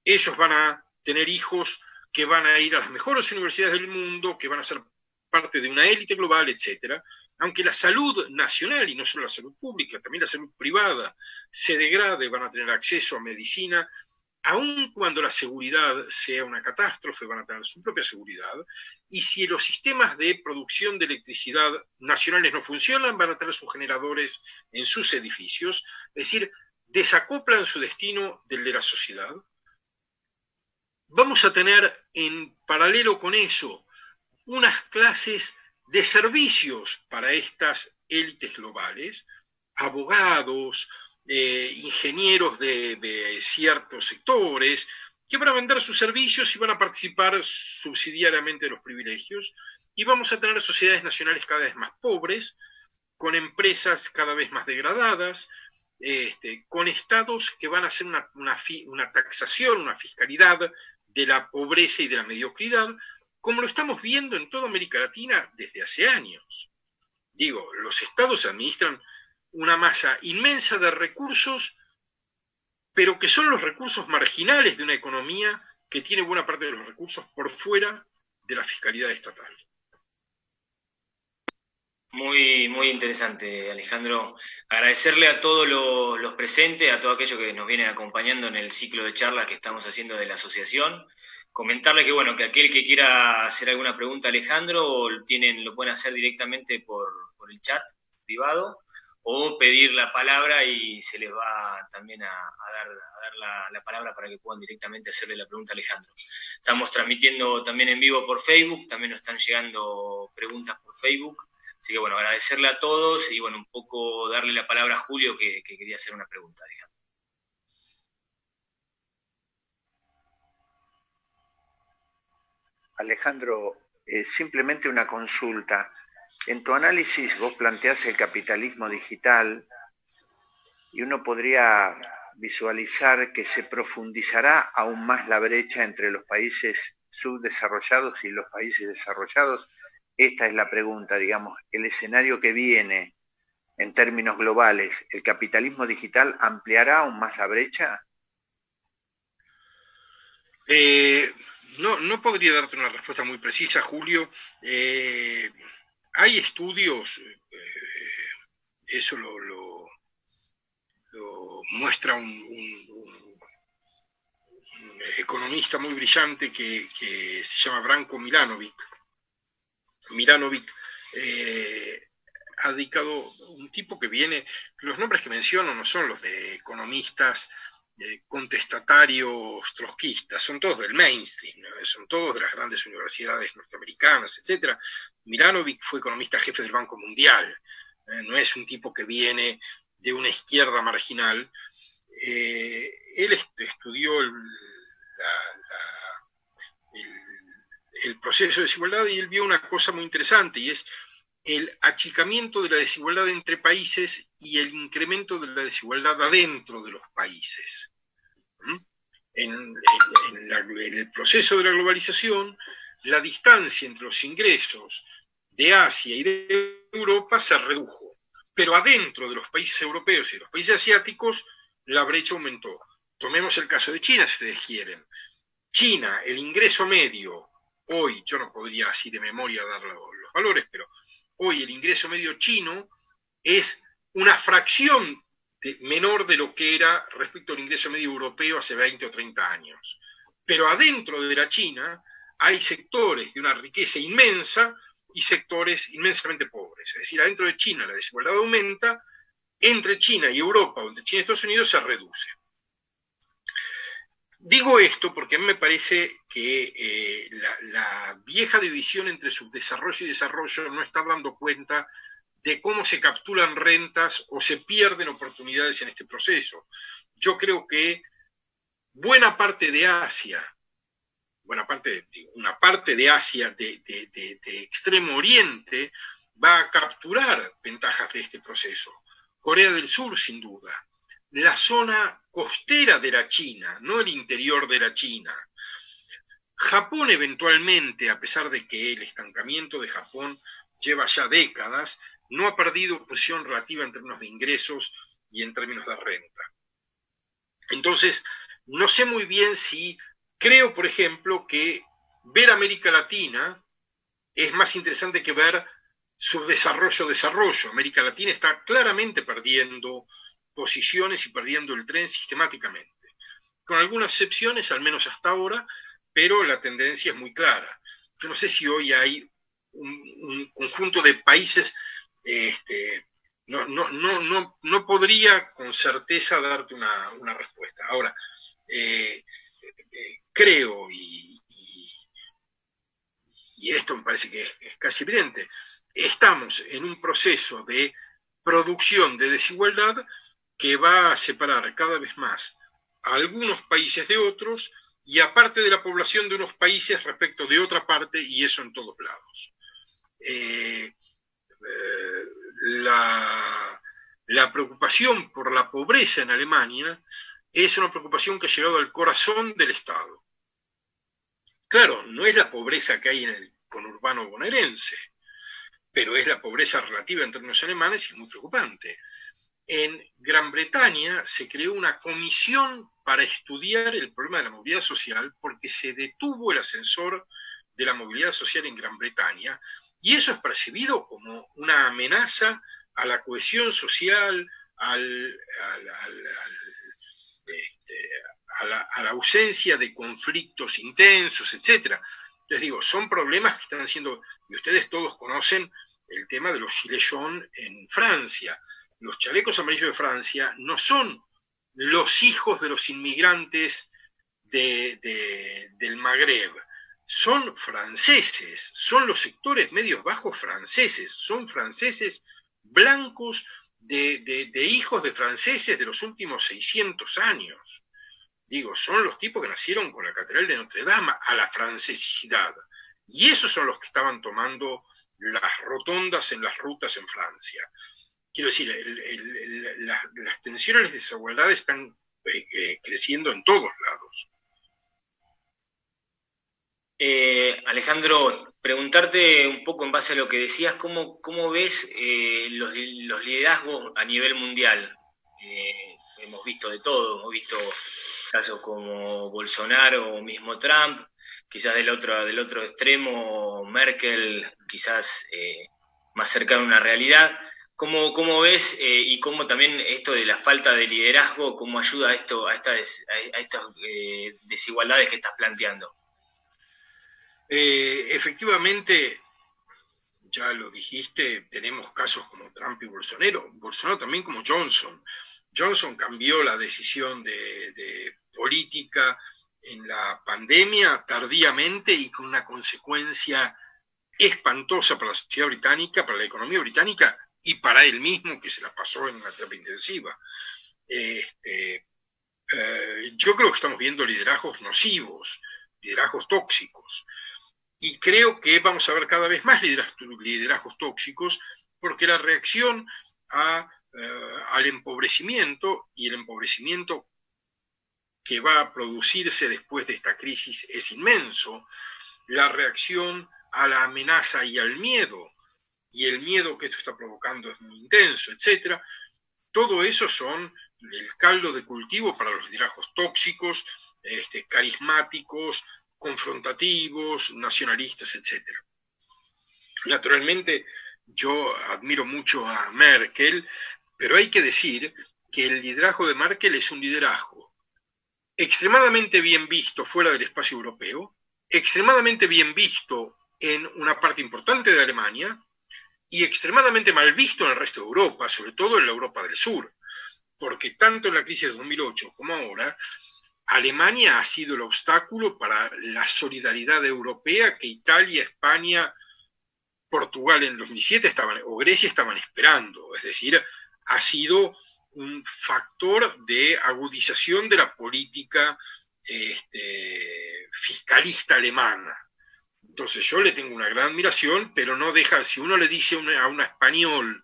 [SPEAKER 2] ellos van a tener hijos que van a ir a las mejores universidades del mundo, que van a ser parte de una élite global, etcétera. Aunque la salud nacional, y no solo la salud pública, también la salud privada, se degrade, van a tener acceso a medicina, aun cuando la seguridad sea una catástrofe, van a tener su propia seguridad, y si los sistemas de producción de electricidad nacionales no funcionan, van a tener sus generadores en sus edificios, es decir, desacoplan su destino del de la sociedad, vamos a tener en paralelo con eso unas clases de servicios para estas élites globales, abogados, ingenieros de ciertos sectores, que van a vender sus servicios y van a participar subsidiariamente de los privilegios, y vamos a tener sociedades nacionales cada vez más pobres, con empresas cada vez más degradadas, con estados que van a hacer una taxación, una fiscalidad de la pobreza y de la mediocridad, como lo estamos viendo en toda América Latina desde hace años. Digo, los estados administran una masa inmensa de recursos, pero que son los recursos marginales de una economía que tiene buena parte de los recursos por fuera de la fiscalidad estatal.
[SPEAKER 3] Muy, muy interesante, Alejandro. Agradecerle a todos los presentes, a todos aquellos que nos vienen acompañando en el ciclo de charlas que estamos haciendo de la asociación. Comentarle que, bueno, que aquel que quiera hacer alguna pregunta a Alejandro, lo pueden hacer directamente por el chat privado, o pedir la palabra y se les va también a dar la palabra para que puedan directamente hacerle la pregunta a Alejandro. Estamos transmitiendo también en vivo por Facebook, también nos están llegando preguntas por Facebook. Así que, bueno, agradecerle a todos y, bueno, un poco darle la palabra a Julio, que quería hacer una pregunta, Alejandro.
[SPEAKER 1] Alejandro, simplemente una consulta. En tu análisis vos planteás el capitalismo digital y uno podría visualizar que se profundizará aún más la brecha entre los países subdesarrollados y los países desarrollados. Esta es la pregunta, digamos, el escenario que viene en términos globales, ¿el capitalismo digital ampliará aún más la brecha?
[SPEAKER 2] No podría darte una respuesta muy precisa, Julio. Hay estudios, eso lo muestra un economista muy brillante que se llama Branko Milanovic. Ha dedicado un tipo que viene, los nombres que menciono no son los de economistas contestatarios trotskistas, son todos del mainstream, ¿no? Son todos de las grandes universidades norteamericanas, etc. Milanovic fue economista jefe del Banco Mundial, no es un tipo que viene de una izquierda marginal. Él estudió el proceso de desigualdad y él vio una cosa muy interesante, y es el achicamiento de la desigualdad entre países y el incremento de la desigualdad adentro de los países. En el proceso de la globalización, la distancia entre los ingresos de Asia y de Europa se redujo, pero adentro de los países europeos y de los países asiáticos, la brecha aumentó. Tomemos el caso de China, si ustedes quieren. China, el ingreso medio, hoy, yo no podría así de memoria dar los valores, pero hoy el ingreso medio chino es una fracción menor de lo que era respecto al ingreso medio europeo hace 20 o 30 años. Pero adentro de la China hay sectores de una riqueza inmensa y sectores inmensamente pobres. Es decir, adentro de China la desigualdad aumenta, entre China y Europa o entre China y Estados Unidos se reduce. Digo esto porque a mí me parece que la vieja división entre subdesarrollo y desarrollo no está dando cuenta de cómo se capturan rentas o se pierden oportunidades en este proceso. Yo creo que buena parte de Asia, una parte de Asia de Extremo Oriente va a capturar ventajas de este proceso. Corea del Sur, sin duda. La zona costera de la China, no el interior de la China. Japón eventualmente, a pesar de que el estancamiento de Japón lleva ya décadas, no ha perdido posición relativa en términos de ingresos y en términos de renta. Entonces, no sé muy bien si creo, por ejemplo, que ver América Latina es más interesante que ver subdesarrollo-desarrollo. América Latina está claramente perdiendo posiciones y perdiendo el tren sistemáticamente, con algunas excepciones, al menos hasta ahora, pero la tendencia es muy clara. Yo no sé si hoy hay un conjunto de países, no podría con certeza darte una respuesta. Ahora, creo, y esto me parece que es casi evidente, estamos en un proceso de producción de desigualdad que va a separar cada vez más a algunos países de otros y a parte de la población de unos países respecto de otra parte, y eso en todos lados. La preocupación por la pobreza en Alemania es una preocupación que ha llegado al corazón del Estado. Claro, no es la pobreza que hay en el conurbano bonaerense, pero es la pobreza relativa en términos alemanes y es muy preocupante. En Gran Bretaña se creó una comisión para estudiar el problema de la movilidad social porque se detuvo el ascensor de la movilidad social en Gran Bretaña y eso es percibido como una amenaza a la cohesión social, a la ausencia de conflictos intensos, etc. Les digo, son problemas que están siendo, y ustedes todos conocen el tema de los gilets jaunes en Francia. Los chalecos amarillos de Francia no son los hijos de los inmigrantes del Magreb, son franceses, son los sectores medios bajos franceses, son franceses blancos de hijos de franceses de los últimos 600 años. Digo, son los tipos que nacieron con la Catedral de Notre Dame a la francesicidad. Y esos son los que estaban tomando las rotondas en las rutas en Francia. Quiero decir, las tensiones de desigualdad están creciendo en todos lados.
[SPEAKER 3] Alejandro, preguntarte un poco en base a lo que decías, ¿cómo ves los liderazgos a nivel mundial? Hemos visto de todo, hemos visto casos como Bolsonaro o mismo Trump, quizás del otro extremo, Merkel, quizás más cercano a una realidad. ¿Cómo ves y cómo también esto de la falta de liderazgo, cómo ayuda a estas desigualdades que estás planteando?
[SPEAKER 2] Efectivamente, ya lo dijiste, tenemos casos como Trump y Bolsonaro también como Johnson. Johnson cambió la decisión de política en la pandemia tardíamente y con una consecuencia espantosa para la sociedad británica, para la economía británica y para él mismo, que se la pasó en una terapia intensiva. Yo creo que estamos viendo liderazgos nocivos, liderazgos tóxicos. Y creo que vamos a ver cada vez más liderazgos tóxicos porque la reacción al empobrecimiento y el empobrecimiento que va a producirse después de esta crisis es inmenso. La reacción a la amenaza y al miedo, y el miedo que esto está provocando es muy intenso, etc. Todo eso son el caldo de cultivo para los liderazgos tóxicos, carismáticos, confrontativos, nacionalistas, etc. Naturalmente, yo admiro mucho a Merkel, pero hay que decir que el liderazgo de Merkel es un liderazgo extremadamente bien visto fuera del espacio europeo, extremadamente bien visto en una parte importante de Alemania y extremadamente mal visto en el resto de Europa, sobre todo en la Europa del Sur, porque tanto en la crisis de 2008 como ahora, Alemania ha sido el obstáculo para la solidaridad europea que Italia, España, Portugal en 2007 o Grecia estaban esperando. Es decir, ha sido un factor de agudización de la política fiscalista alemana. Entonces yo le tengo una gran admiración, pero no deja, si uno le dice a un español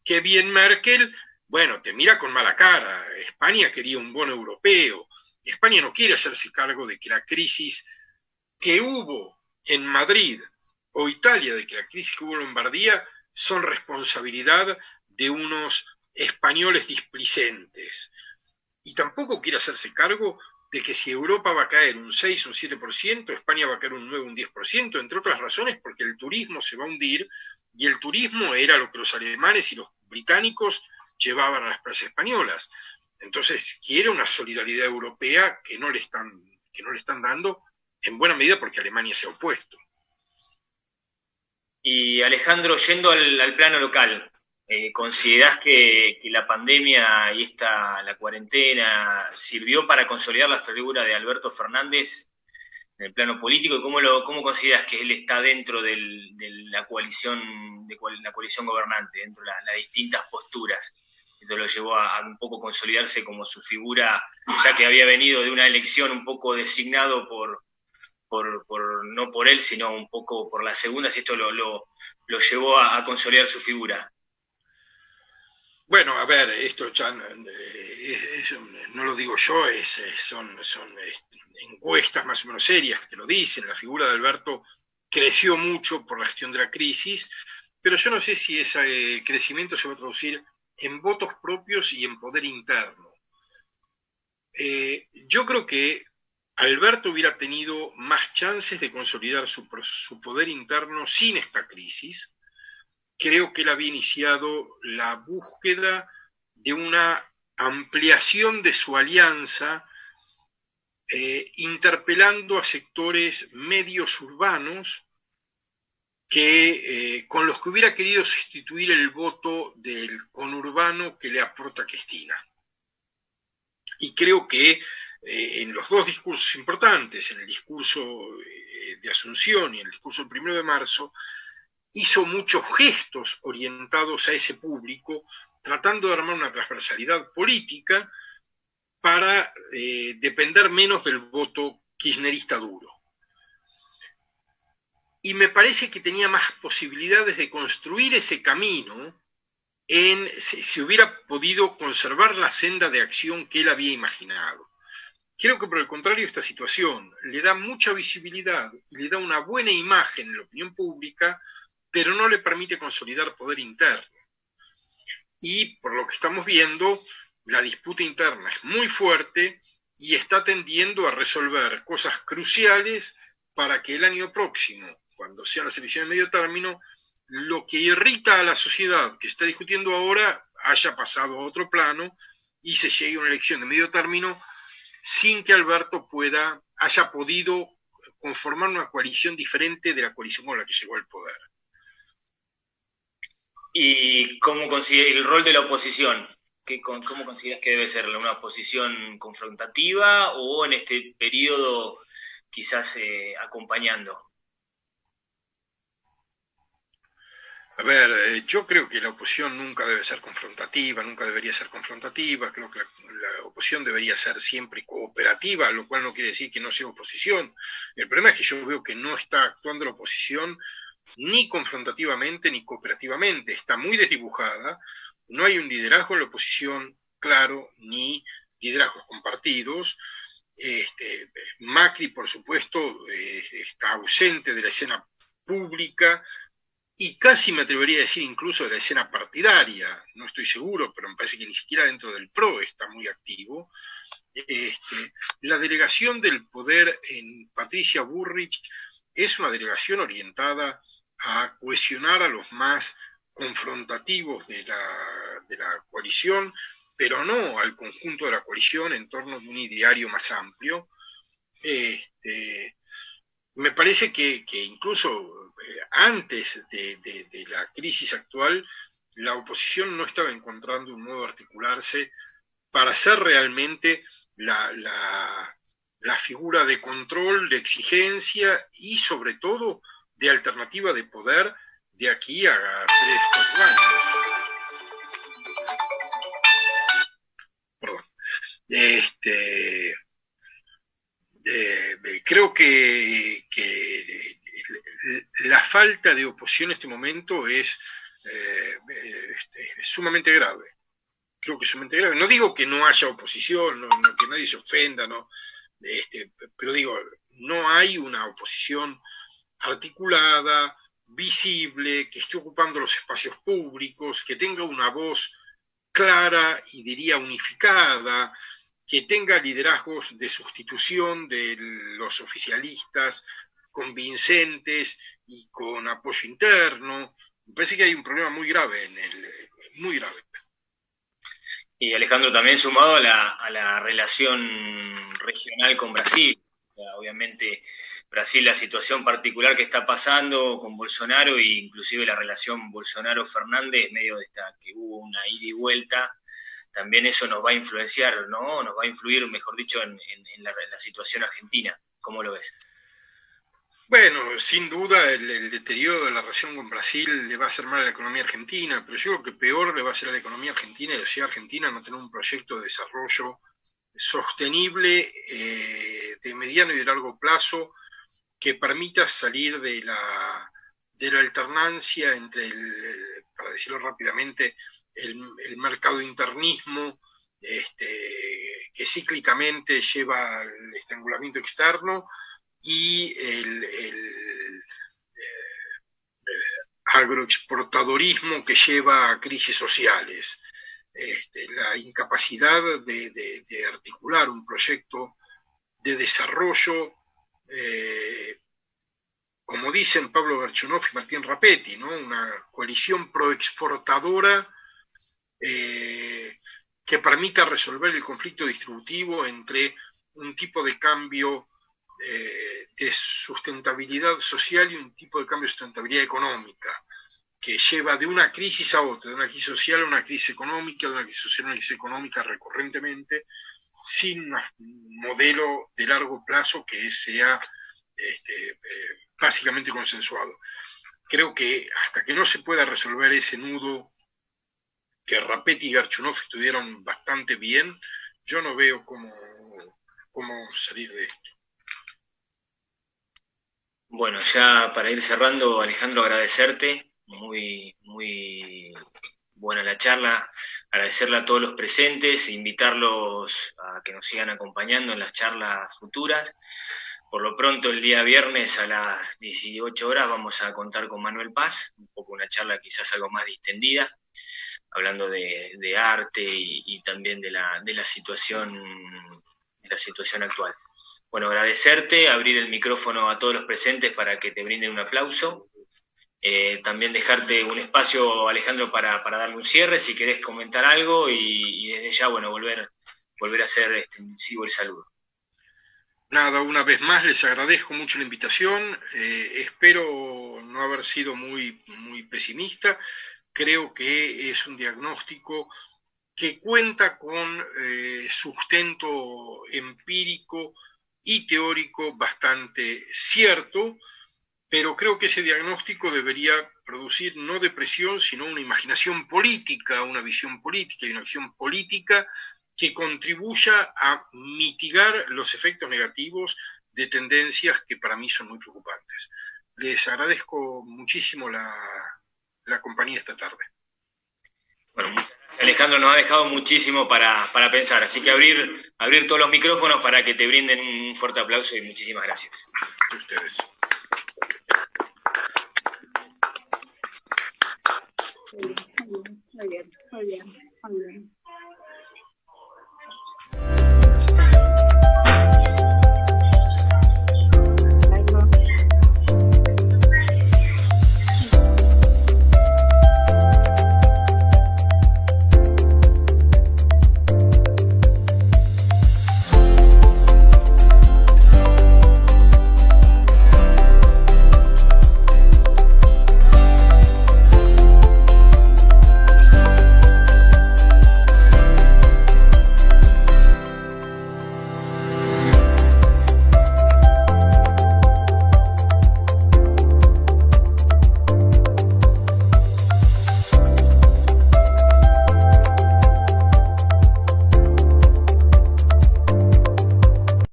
[SPEAKER 2] que bien Merkel, bueno, te mira con mala cara. España quería un bono europeo. España no quiere hacerse cargo de que la crisis que hubo en Madrid o Italia, de que la crisis que hubo en Lombardía son responsabilidad de unos españoles displicentes. Y tampoco quiere hacerse cargo de que si Europa va a caer un 6 o un 7%, España va a caer un 9 o un 10%, entre otras razones porque el turismo se va a hundir y el turismo era lo que los alemanes y los británicos llevaban a las plazas españolas. Entonces quiere una solidaridad europea que no le están dando, en buena medida porque Alemania se ha opuesto.
[SPEAKER 3] Y Alejandro, yendo al plano local, ¿Considerás que la pandemia y la cuarentena sirvió para consolidar la figura de Alberto Fernández en el plano político? ¿Y cómo consideras que él está dentro de la coalición gobernante, dentro de las distintas posturas? Esto lo llevó a un poco consolidarse como su figura, ya que había venido de una elección un poco designado no por él, sino un poco por las segundas, y esto lo llevó a consolidar su figura.
[SPEAKER 2] Bueno, a ver, esto ya no lo digo yo, son encuestas más o menos serias que lo dicen. La figura de Alberto creció mucho por la gestión de la crisis, pero yo no sé si ese crecimiento se va a traducir en votos propios y en poder interno. Yo creo que Alberto hubiera tenido más chances de consolidar su poder interno sin esta crisis. Creo que él había iniciado la búsqueda de una ampliación de su alianza, interpelando a sectores medios urbanos con los que hubiera querido sustituir el voto del conurbano que le aporta Cristina. Y creo que en los dos discursos importantes, en el discurso de Asunción y en el discurso del 1 de marzo, hizo muchos gestos orientados a ese público, tratando de armar una transversalidad política para depender menos del voto kirchnerista duro. Y me parece que tenía más posibilidades de construir ese camino si hubiera podido conservar la senda de acción que él había imaginado. Creo que por el contrario esta situación le da mucha visibilidad y le da una buena imagen en la opinión pública, pero no le permite consolidar poder interno. Y por lo que estamos viendo, la disputa interna es muy fuerte y está tendiendo a resolver cosas cruciales para que el año próximo, cuando sean las elecciones de medio término, lo que irrita a la sociedad que está discutiendo ahora haya pasado a otro plano y se llegue a una elección de medio término sin que Alberto haya podido conformar una coalición diferente de la coalición con la que llegó al poder.
[SPEAKER 3] ¿Y cómo considera el rol de la oposición? ¿Cómo consideras que debe ser? ¿Una oposición confrontativa o en este periodo quizás acompañando?
[SPEAKER 2] A ver, yo creo que la oposición nunca debe ser confrontativa, nunca debería ser confrontativa. Creo que la oposición debería ser siempre cooperativa, lo cual no quiere decir que no sea oposición. El problema es que yo veo que no está actuando la oposición ni confrontativamente ni cooperativamente. Está muy desdibujada, no hay un liderazgo en la oposición claro, ni liderazgos compartidos. Macri, por supuesto, está ausente de la escena pública, y casi me atrevería a decir incluso de la escena partidaria, no estoy seguro, pero me parece que ni siquiera dentro del PRO está muy activo. La delegación del poder en Patricia Bullrich es una delegación orientada a cohesionar a los más confrontativos de la coalición, pero no al conjunto de la coalición en torno de un ideario más amplio. Me parece que incluso antes de la crisis actual, la oposición no estaba encontrando un modo de articularse para ser realmente la figura de control, de exigencia y sobre todo de alternativa de poder de aquí a 3, 4 años. Perdón. Creo que la falta de oposición en este momento es sumamente grave. Creo que es sumamente grave. No digo que no haya oposición, que nadie se ofenda, pero digo, no hay una oposición articulada, visible, que esté ocupando los espacios públicos, que tenga una voz clara y diría unificada, que tenga liderazgos de sustitución de los oficialistas convincentes y con apoyo interno. Me parece que hay un problema muy grave muy grave.
[SPEAKER 3] Y Alejandro, también sumado a la relación regional con Brasil. Obviamente Brasil, la situación particular que está pasando con Bolsonaro, e inclusive la relación Bolsonaro-Fernández, medio de esta que hubo una ida y vuelta, también eso nos va a influenciar, ¿no? Nos va a influir, mejor dicho, en la situación argentina. ¿Cómo lo ves?
[SPEAKER 2] Bueno, sin duda el deterioro de la relación con Brasil le va a hacer mal a la economía argentina, pero yo creo que peor le va a hacer a la economía argentina y a la sociedad argentina no tener un proyecto de desarrollo sostenible de mediano y de largo plazo que permita salir de la alternancia entre, para decirlo rápidamente, el mercado internismo, que cíclicamente lleva al estrangulamiento externo, y el agroexportadorismo que lleva a crisis sociales. La incapacidad de articular un proyecto de desarrollo, como dicen Pablo Garchunov y Martín Rapetti, ¿no? Una coalición proexportadora que permita resolver el conflicto distributivo entre un tipo de cambio de sustentabilidad social y un tipo de cambio de sustentabilidad económica, que lleva de una crisis a otra, de una crisis social a una crisis económica, de una crisis social a una crisis económica recurrentemente, sin un modelo de largo plazo que sea básicamente consensuado. Creo que hasta que no se pueda resolver ese nudo que Rapetti y Garchunov estudiaron bastante bien, yo no veo cómo salir de esto.
[SPEAKER 3] Bueno, ya para ir cerrando, Alejandro, agradecerte, muy, muy buena la charla, agradecerle a todos los presentes, invitarlos a que nos sigan acompañando en las charlas futuras. Por lo pronto, el día viernes a las 18 horas vamos a contar con Manuel Paz, un poco una charla quizás algo más distendida, hablando de arte y también de la situación actual. Bueno, agradecerte, abrir el micrófono a todos los presentes para que te brinden un aplauso. También dejarte un espacio, Alejandro, para darle un cierre, si querés comentar algo, y desde ya, bueno, volver a hacer extensivo el saludo.
[SPEAKER 2] Nada, una vez más les agradezco mucho la invitación, espero no haber sido muy, muy pesimista, creo que es un diagnóstico que cuenta con sustento empírico y teórico bastante cierto, pero creo que ese diagnóstico debería producir no depresión, sino una imaginación política, una visión política y una acción política que contribuya a mitigar los efectos negativos de tendencias que para mí son muy preocupantes. Les agradezco muchísimo la compañía esta tarde.
[SPEAKER 3] Bueno, muchas gracias, Alejandro, nos ha dejado muchísimo para pensar, así que abrir todos los micrófonos para que te brinden un fuerte aplauso y muchísimas gracias.
[SPEAKER 2] A ustedes.
[SPEAKER 4] Muy bien, muy bien, muy bien, muy bien.